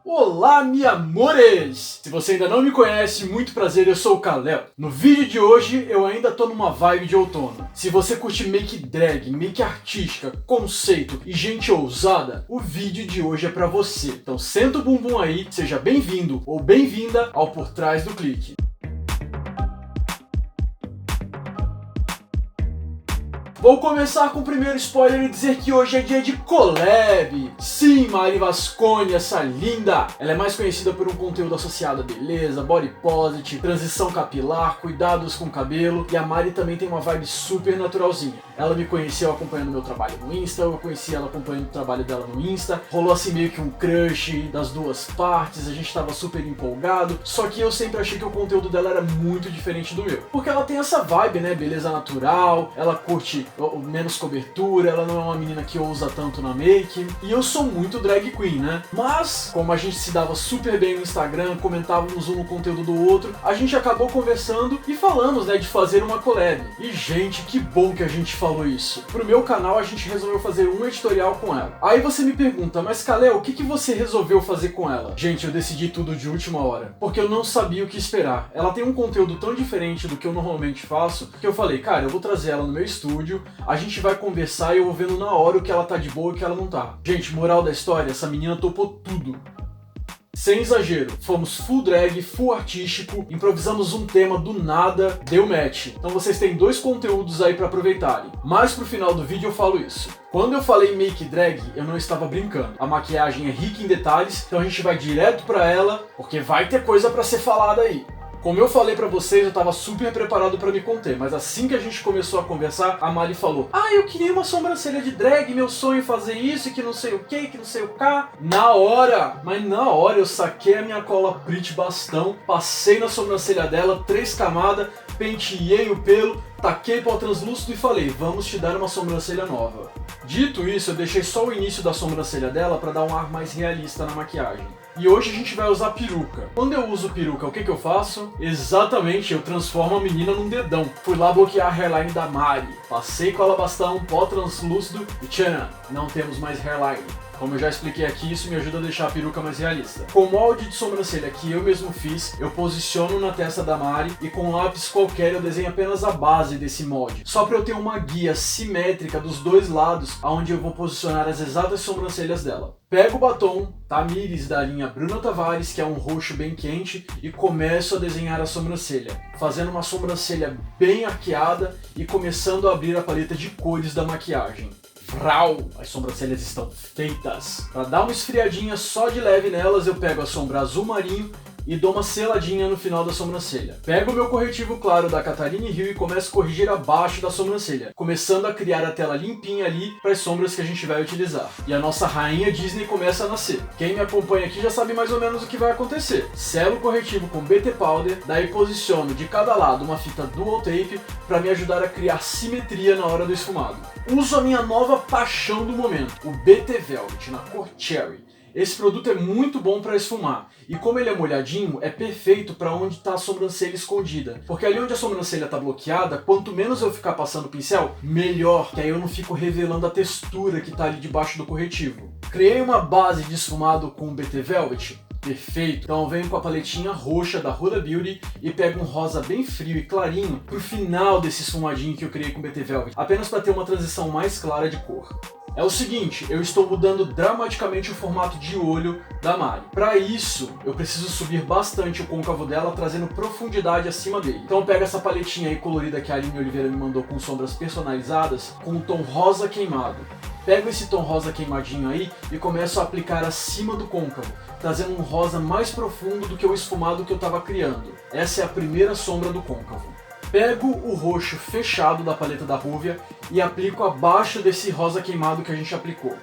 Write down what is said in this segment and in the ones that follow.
Olá, mi amores! Se você ainda não me conhece, muito prazer, eu sou o Kalel. No vídeo de hoje, eu ainda tô numa vibe de outono. Se você curte make drag, make artística, conceito e gente ousada, o vídeo de hoje é pra você. Então senta o bumbum aí, seja bem-vindo ou bem-vinda ao Por Trás do Clique. Vou começar com o primeiro spoiler e dizer que hoje é dia de collab. Sim, Mari Vasconi, essa linda. Ela é mais conhecida por um conteúdo associado a beleza, body positive, transição capilar, cuidados com o cabelo. E a Mari também tem uma vibe super naturalzinha. Ela me conheceu acompanhando meu trabalho no Insta, eu conheci ela acompanhando o trabalho dela no Insta. Rolou assim meio que um crush das duas partes, a gente tava super empolgado. Só que eu sempre achei que o conteúdo dela era muito diferente do meu. Porque ela tem essa vibe, né, beleza natural, ela curte menos cobertura, ela não é uma menina que ousa tanto na make, e eu sou muito drag queen, né? Mas, como a gente se dava super bem no Instagram, comentávamos um no conteúdo do outro, a gente acabou conversando e falamos, né, de fazer uma collab. E gente, que bom que a gente falou isso. Pro meu canal a gente resolveu fazer um editorial com ela. Aí você me pergunta, mas Kalel, o que você resolveu fazer com ela? Gente, eu decidi tudo de última hora, porque eu não sabia o que esperar. Ela tem um conteúdo tão diferente do que eu normalmente faço, que eu falei, cara, eu vou trazer ela no meu estúdio, a gente vai conversar e eu vou vendo na hora o que ela tá de boa e o que ela não tá. Gente, moral da história, essa menina topou tudo. Sem exagero, fomos full drag, full artístico, improvisamos um tema do nada, deu match. Então vocês têm dois conteúdos aí pra aproveitarem. Mas pro final do vídeo eu falo isso. Quando eu falei make drag, eu não estava brincando. A maquiagem é rica em detalhes, então a gente vai direto pra ela, porque vai ter coisa pra ser falada aí. Como eu falei pra vocês, eu tava super preparado pra me conter, mas assim que a gente começou a conversar, a Mari falou: ah, eu queria uma sobrancelha de drag, meu sonho é fazer isso, e que não sei o que não sei o cá. Na hora eu saquei a minha cola Prit bastão, passei na sobrancelha dela, 3 camadas, penteei o pelo, taquei pó translúcido e falei: vamos te dar uma sobrancelha nova. Dito isso, eu deixei só o início da sobrancelha dela pra dar um ar mais realista na maquiagem. E hoje a gente vai usar peruca. Quando eu uso peruca, o que eu faço? Exatamente, eu transformo a menina num dedão. Fui lá bloquear a hairline da Mari. Passei cola bastão, pó translúcido e tchan, não temos mais hairline. Como eu já expliquei aqui, isso me ajuda a deixar a peruca mais realista. Com o molde de sobrancelha que eu mesmo fiz, eu posiciono na testa da Mari e com um lápis qualquer eu desenho apenas a base desse molde. Só para eu ter uma guia simétrica dos dois lados, onde eu vou posicionar as exatas sobrancelhas dela. Pego o batom Tamires da linha Bruna Tavares, que é um roxo bem quente, e começo a desenhar a sobrancelha, fazendo uma sobrancelha bem arqueada e começando a abrir a paleta de cores da maquiagem. Vrau! As sobrancelhas estão feitas. Para dar uma esfriadinha só de leve nelas, eu pego a sombra azul marinho e dou uma seladinha no final da sobrancelha. Pego o meu corretivo claro da Catarina Hill e começo a corrigir abaixo da sobrancelha, começando a criar a tela limpinha ali para as sombras que a gente vai utilizar. E a nossa rainha Disney começa a nascer. Quem me acompanha aqui já sabe mais ou menos o que vai acontecer. Selo o corretivo com BT Powder, daí posiciono de cada lado uma fita Dual Tape para me ajudar a criar simetria na hora do esfumado. Uso a minha nova paixão do momento, o BT Velvet, na cor Cherry. Esse produto é muito bom para esfumar, e como ele é molhadinho, é perfeito para onde está a sobrancelha escondida. Porque ali onde a sobrancelha está bloqueada, quanto menos eu ficar passando o pincel, melhor, que aí eu não fico revelando a textura que está ali debaixo do corretivo. Criei uma base de esfumado com o BT Velvet. Perfeito! Então eu venho com a paletinha roxa da Huda Beauty e pego um rosa bem frio e clarinho pro final desse esfumadinho que eu criei com o BT Velvet, apenas para ter uma transição mais clara de cor. É o seguinte, eu estou mudando dramaticamente o formato de olho da Mari. Para isso, eu preciso subir bastante o côncavo dela, trazendo profundidade acima dele. Então eu pego essa paletinha aí colorida que a Aline Oliveira me mandou com sombras personalizadas, com um tom rosa queimado. Pego esse tom rosa queimadinho aí e começo a aplicar acima do côncavo, trazendo um rosa mais profundo do que o esfumado que eu estava criando. Essa é a primeira sombra do côncavo. Pego o roxo fechado da paleta da Ruvia e aplico abaixo desse rosa queimado que a gente aplicou,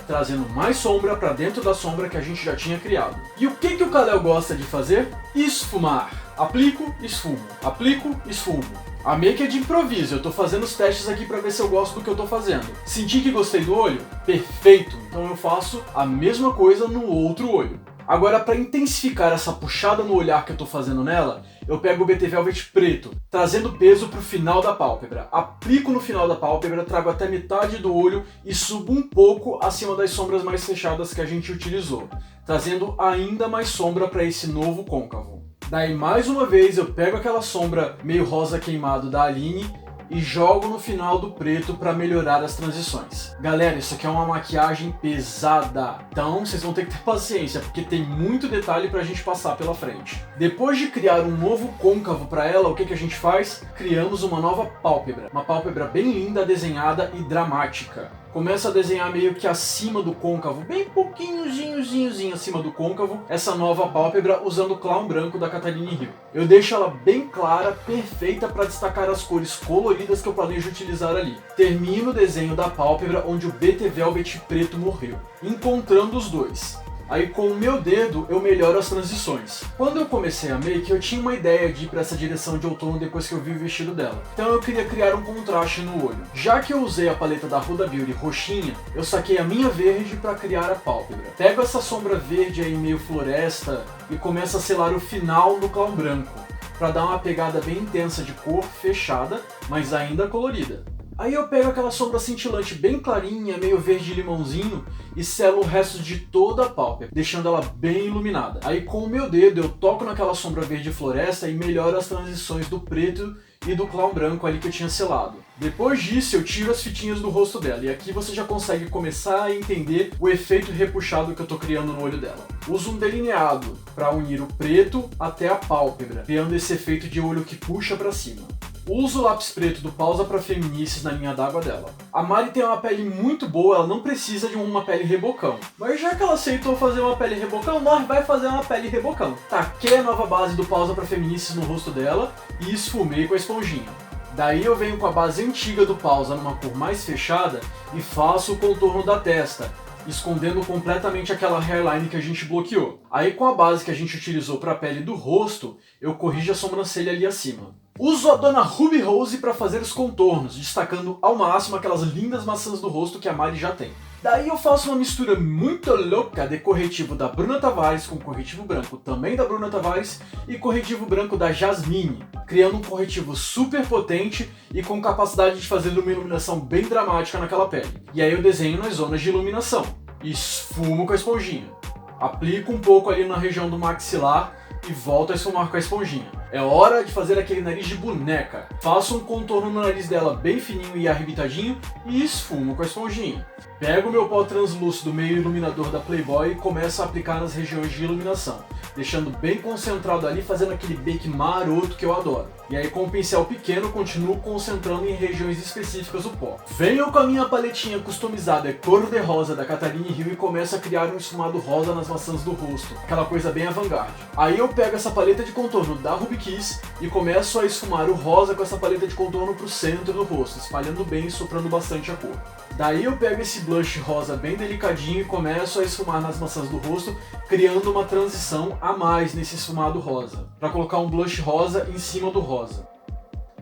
trazendo mais sombra para dentro da sombra que a gente já tinha criado. E o que o Kalel gosta de fazer? Esfumar. Aplico, esfumo. Aplico, esfumo. A make é de improviso, eu tô fazendo os testes aqui pra ver se eu gosto do que eu tô fazendo. Senti que gostei do olho? Perfeito! Então eu faço a mesma coisa no outro olho. Agora, para intensificar essa puxada no olhar que eu tô fazendo nela, eu pego o BT Velvet preto, trazendo peso pro final da pálpebra. Aplico no final da pálpebra, trago até metade do olho e subo um pouco acima das sombras mais fechadas que a gente utilizou, trazendo ainda mais sombra para esse novo côncavo. Daí, mais uma vez, eu pego aquela sombra meio rosa queimado da Aline e jogo no final do preto para melhorar as transições. Galera, isso aqui é uma maquiagem pesada, então vocês vão ter que ter paciência, porque tem muito detalhe pra gente passar pela frente. Depois de criar um novo côncavo para ela, o que a gente faz? Criamos uma nova pálpebra. Uma pálpebra bem linda, desenhada e dramática. Começa a desenhar meio que acima do côncavo, bem pouquinhozinho acima do côncavo, essa nova pálpebra usando o clown branco da Catherine Hill. Eu deixo ela bem clara, perfeita para destacar as cores coloridas que eu planejo utilizar ali. Termino o desenho da pálpebra onde o BT Velvet preto morreu, encontrando os dois. Aí com o meu dedo eu melhoro as transições. Quando eu comecei a make, eu tinha uma ideia de ir para essa direção de outono depois que eu vi o vestido dela. Então eu queria criar um contraste no olho. Já que eu usei a paleta da Huda Beauty roxinha, eu saquei a minha verde para criar a pálpebra. Pego essa sombra verde aí meio floresta e começo a selar o final no clown branco, para dar uma pegada bem intensa de cor fechada, mas ainda colorida. Aí eu pego aquela sombra cintilante bem clarinha, meio verde limãozinho, e selo o resto de toda a pálpebra, deixando ela bem iluminada. Aí com o meu dedo eu toco naquela sombra verde floresta e melhoro as transições do preto e do clown branco ali que eu tinha selado. Depois disso eu tiro as fitinhas do rosto dela, e aqui você já consegue começar a entender o efeito repuxado que eu tô criando no olho dela. Uso um delineado para unir o preto até a pálpebra, criando esse efeito de olho que puxa para cima. Uso o lápis preto do Pausa pra Feminices na linha d'água dela. A Mari tem uma pele muito boa, ela não precisa de uma pele rebocão. Mas já que ela aceitou fazer uma pele rebocão, nós vai fazer uma pele rebocão. Taquei a nova base do Pausa pra Feminices no rosto dela e esfumei com a esponjinha. Daí eu venho com a base antiga do Pausa numa cor mais fechada e faço o contorno da testa, escondendo completamente aquela hairline que a gente bloqueou. Aí com a base que a gente utilizou para a pele do rosto, eu corrijo a sobrancelha ali acima. Uso a Dona Ruby Rose para fazer os contornos, destacando ao máximo aquelas lindas maçãs do rosto que a Mari já tem. Daí eu faço uma mistura muito louca de corretivo da Bruna Tavares com corretivo branco também da Bruna Tavares e corretivo branco da Jasmine, criando um corretivo super potente e com capacidade de fazer uma iluminação bem dramática naquela pele. E aí eu desenho nas zonas de iluminação, esfumo com a esponjinha, aplico um pouco ali na região do maxilar e volto a esfumar com a esponjinha. É hora de fazer aquele nariz de boneca. Faço um contorno no nariz dela bem fininho e arrebitadinho e esfumo com a esponjinha. Pego meu pó translúcido meio iluminador da Playboy e começo a aplicar nas regiões de iluminação, deixando bem concentrado ali, fazendo aquele bake maroto que eu adoro. E aí com o pincel pequeno continuo concentrando em regiões específicas o pó. Venho com a minha paletinha customizada cor-de-rosa da Catherine Hill e começo a criar um esfumado rosa nas maçãs do rosto, aquela coisa bem avant-garde. Aí eu pego essa paleta de contorno da Ruby Kiss e começo a esfumar o rosa com essa paleta de contorno pro centro do rosto, espalhando bem e soprando bastante a cor. Daí eu pego esse blush rosa bem delicadinho e começo a esfumar nas maçãs do rosto, criando uma transição a mais nesse esfumado rosa, para colocar um blush rosa em cima do rosa.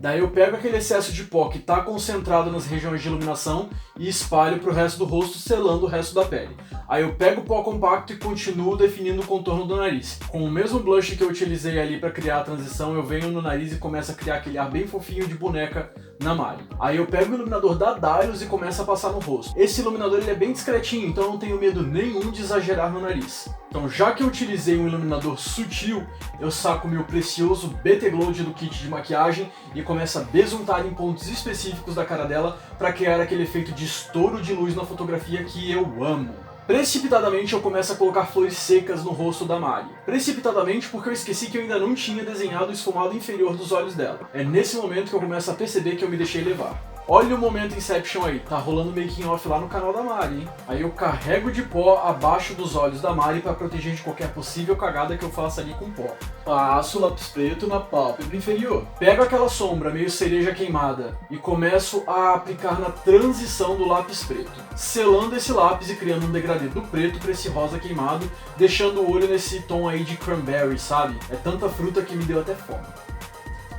Daí eu pego aquele excesso de pó que está concentrado nas regiões de iluminação e espalho para o resto do rosto, selando o resto da pele. Aí eu pego o pó compacto e continuo definindo o contorno do nariz. Com o mesmo blush que eu utilizei ali para criar a transição, eu venho no nariz e começo a criar aquele ar bem fofinho de boneca na Mari. Aí eu pego o iluminador da Dylos e começo a passar no rosto. Esse iluminador ele é bem discretinho, então eu não tenho medo nenhum de exagerar no nariz. Então já que eu utilizei um iluminador sutil, eu saco meu precioso BT Glow do kit de maquiagem e começo a besuntar em pontos específicos da cara dela para criar aquele efeito de estouro de luz na fotografia que eu amo. Precipitadamente eu começo a colocar flores secas no rosto da Mari. Precipitadamente porque eu esqueci que eu ainda não tinha desenhado o esfumado inferior dos olhos dela. É nesse momento que eu começo a perceber que eu me deixei levar. Olha o momento Inception aí, tá rolando making off lá no canal da Mari, hein? Aí eu carrego de pó abaixo dos olhos da Mari para proteger de qualquer possível cagada que eu faça ali com pó. Passo o lápis preto na pálpebra inferior. Pego aquela sombra meio cereja queimada e começo a aplicar na transição do lápis preto, selando esse lápis e criando um degradê do preto para esse rosa queimado, deixando o olho nesse tom aí de cranberry, sabe? É tanta fruta que me deu até fome.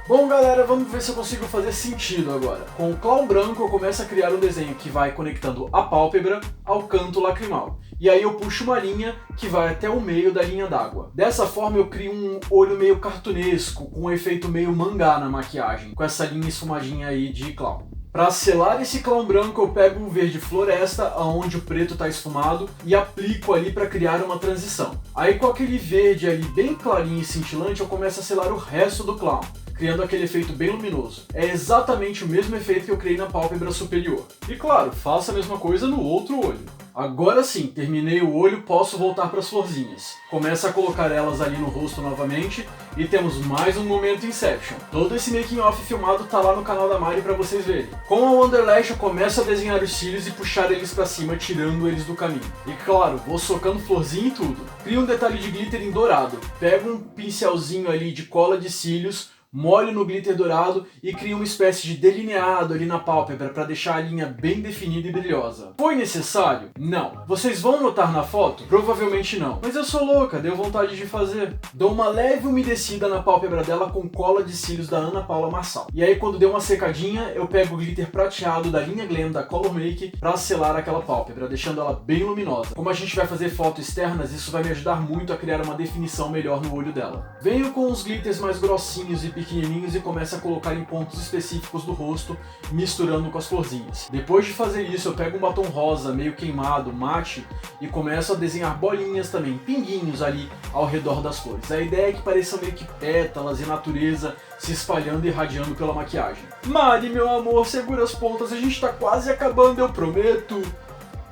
Bom galera, vamos ver se eu consigo fazer sentido agora. Com o clown branco eu começo a criar um desenho que vai conectando a pálpebra ao canto lacrimal. E aí eu puxo uma linha que vai até o meio da linha d'água. Dessa forma eu crio um olho meio cartunesco, com um efeito meio mangá na maquiagem, com essa linha esfumadinha aí de clown. Para selar esse clown branco eu pego um verde floresta, onde o preto está esfumado, e aplico ali para criar uma transição. Aí com aquele verde ali bem clarinho e cintilante eu começo a selar o resto do clown, criando aquele efeito bem luminoso. É exatamente o mesmo efeito que eu criei na pálpebra superior. E claro, faço a mesma coisa no outro olho. Agora sim, terminei o olho, posso voltar para as florzinhas. Começo a colocar elas ali no rosto novamente e temos mais um momento Inception. Todo esse making off filmado tá lá no canal da Mari para vocês verem. Com a Wonderlash eu começo a desenhar os cílios e puxar eles para cima, tirando eles do caminho. E claro, vou socando florzinha e tudo. Crio um detalhe de glitter em dourado. Pego um pincelzinho ali de cola de cílios, molho no glitter dourado e crio uma espécie de delineado ali na pálpebra para deixar a linha bem definida e brilhosa. Foi necessário? Não. Vocês vão notar na foto? Provavelmente não. Mas eu sou louca, deu vontade de fazer. Dou uma leve umedecida na pálpebra dela com cola de cílios da Ana Paula Marçal. E aí quando deu uma secadinha, eu pego o glitter prateado da linha Glam da Color Make para selar aquela pálpebra, deixando ela bem luminosa. Como a gente vai fazer fotos externas, isso vai me ajudar muito a criar uma definição melhor no olho dela. Venho com os glitters mais grossinhos e pequenininhos e começo a colocar em pontos específicos do rosto, misturando com as florzinhas. Depois de fazer isso, eu pego um batom rosa meio queimado, mate, e começo a desenhar bolinhas também, pinguinhos ali ao redor das flores. A ideia é que pareçam meio que pétalas e natureza se espalhando e irradiando pela maquiagem. Mari, meu amor, segura as pontas, a gente tá quase acabando, eu prometo!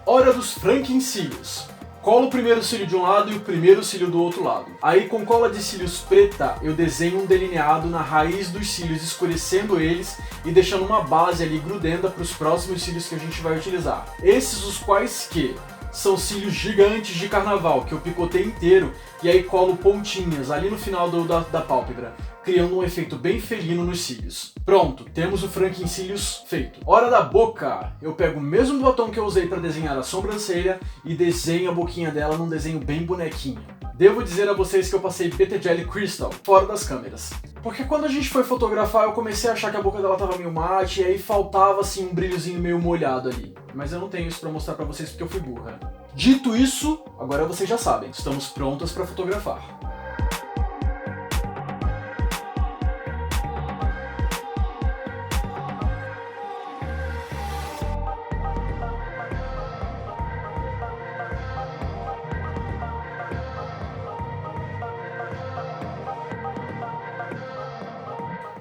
Hora dos franquencílios. Colo o primeiro cílio de um lado e o primeiro cílio do outro lado. Aí com cola de cílios preta eu desenho um delineado na raiz dos cílios, escurecendo eles e deixando uma base ali grudenta para os próximos cílios que a gente vai utilizar. Esses os quais que são cílios gigantes de carnaval, que eu picotei inteiro e aí colo pontinhas ali no final da pálpebra, criando um efeito bem felino nos cílios. Pronto, temos o franquencílios feito. Hora da boca! Eu pego o mesmo batom que eu usei para desenhar a sobrancelha e desenho a boquinha dela num desenho bem bonequinho. Devo dizer a vocês que eu passei BT Jelly Crystal fora das câmeras. Porque quando a gente foi fotografar eu comecei a achar que a boca dela tava meio mate e aí faltava assim um brilhozinho meio molhado ali. Mas eu não tenho isso pra mostrar pra vocês porque eu fui burra. Dito isso, agora vocês já sabem, estamos prontas pra fotografar.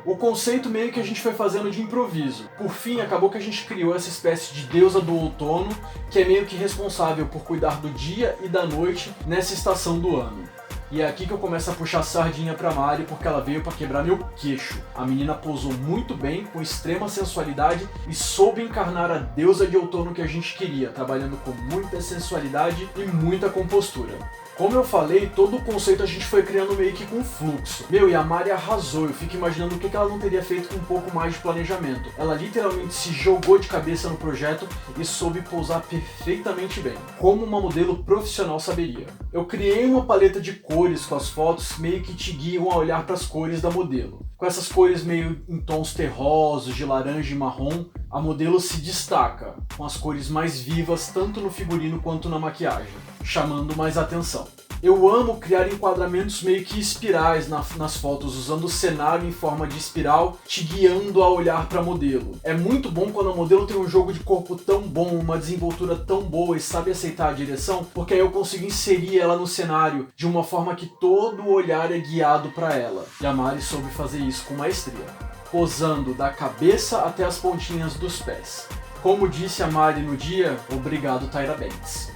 O conceito meio que a gente foi fazendo de improviso. Por fim, acabou que a gente criou essa espécie de deusa do outono, que é meio que responsável por cuidar do dia e da noite nessa estação do ano. E é aqui que eu começo a puxar sardinha pra Mari, porque ela veio pra quebrar meu queixo. A menina posou muito bem, com extrema sensualidade, e soube encarnar a deusa de outono que a gente queria, trabalhando com muita sensualidade e muita compostura. Como eu falei, todo o conceito a gente foi criando meio que com fluxo. Meu, e a Mari arrasou, eu fico imaginando o que ela não teria feito com um pouco mais de planejamento. Ela literalmente se jogou de cabeça no projeto e soube pousar perfeitamente bem, como uma modelo profissional saberia. Eu criei uma paleta de cores com as fotos, meio que te guiam a olhar para as cores da modelo. Com essas cores meio em tons terrosos, de laranja e marrom, a modelo se destaca, com as cores mais vivas tanto no figurino quanto na maquiagem, chamando mais atenção. Eu amo criar enquadramentos meio que espirais nas fotos, usando o cenário em forma de espiral, te guiando a olhar para a modelo. É muito bom quando a modelo tem um jogo de corpo tão bom, uma desenvoltura tão boa e sabe aceitar a direção, porque aí eu consigo inserir ela no cenário de uma forma que todo o olhar é guiado para ela. E a Mari soube fazer isso com maestria, posando da cabeça até as pontinhas dos pés. Como disse a Mari no dia, obrigado Tyra Banks.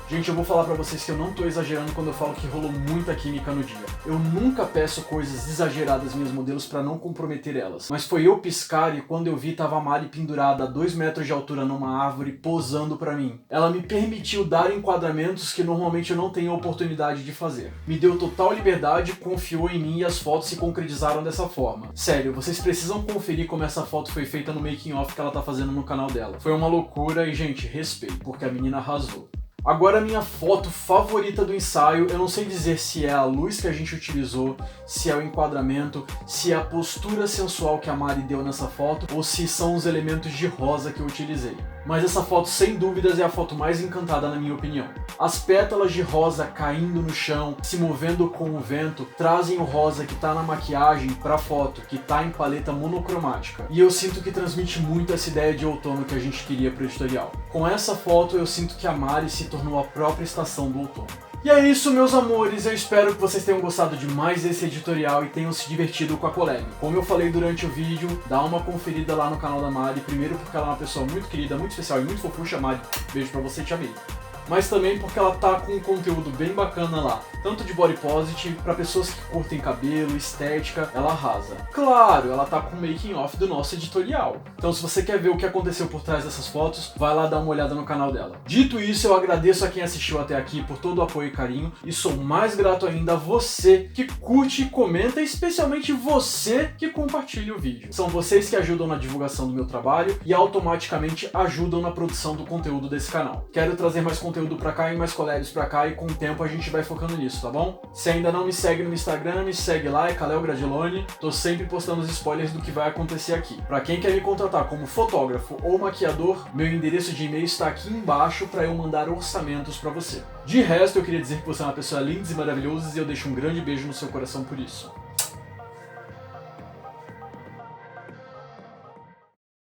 Gente, eu vou falar pra vocês que eu não tô exagerando quando eu falo que rolou muita química no dia. Eu nunca peço coisas exageradas às minhas modelos pra não comprometer elas. Mas foi eu piscar e quando eu vi tava a Mari pendurada a 2 metros de altura numa árvore posando pra mim. Ela me permitiu dar enquadramentos que normalmente eu não tenho a oportunidade de fazer. Me deu total liberdade, confiou em mim e as fotos se concretizaram dessa forma. Sério, vocês precisam conferir como essa foto foi feita no making of que ela tá fazendo no canal dela. Foi uma loucura e, gente, respeito, porque a menina arrasou. Agora a minha foto favorita do ensaio, eu não sei dizer se é a luz que a gente utilizou, se é o enquadramento, se é a postura sensual que a Mari deu nessa foto, ou se são os elementos de rosa que eu utilizei. Mas essa foto, sem dúvidas, é a foto mais encantada na minha opinião. As pétalas de rosa caindo no chão, se movendo com o vento, trazem o rosa que tá na maquiagem pra foto, que tá em paleta monocromática. E eu sinto que transmite muito essa ideia de outono que a gente queria pro editorial. Com essa foto, eu sinto que a Mari se tornou a própria estação do outono. E é isso, meus amores, eu espero que vocês tenham gostado de mais esse editorial e tenham se divertido com a collab. Como eu falei durante o vídeo, dá uma conferida lá no canal da Mari, primeiro porque ela é uma pessoa muito querida, muito especial e muito fofucha. Mari, beijo pra você, te amei. Mas também porque ela tá com um conteúdo bem bacana lá, tanto de body positive, pra pessoas que curtem cabelo, estética, ela arrasa. Claro, ela tá com o making off do nosso editorial. Então se você quer ver o que aconteceu por trás dessas fotos, vai lá dar uma olhada no canal dela. Dito isso, eu agradeço a quem assistiu até aqui por todo o apoio e carinho, e sou mais grato ainda a você que curte e comenta, e especialmente você que compartilha o vídeo. São vocês que ajudam na divulgação do meu trabalho e automaticamente ajudam na produção do conteúdo desse canal. Quero trazer mais conteúdo pra cá e mais collabs pra cá, e com o tempo a gente vai focando nisso, tá bom? Se ainda não me segue no Instagram, me segue lá, é Kalel Gradiloni. Tô sempre postando os spoilers do que vai acontecer aqui. Pra quem quer me contratar como fotógrafo ou maquiador, meu endereço de e-mail está aqui embaixo pra eu mandar orçamentos pra você. De resto, eu queria dizer que você é uma pessoa linda e maravilhosa, e eu deixo um grande beijo no seu coração por isso.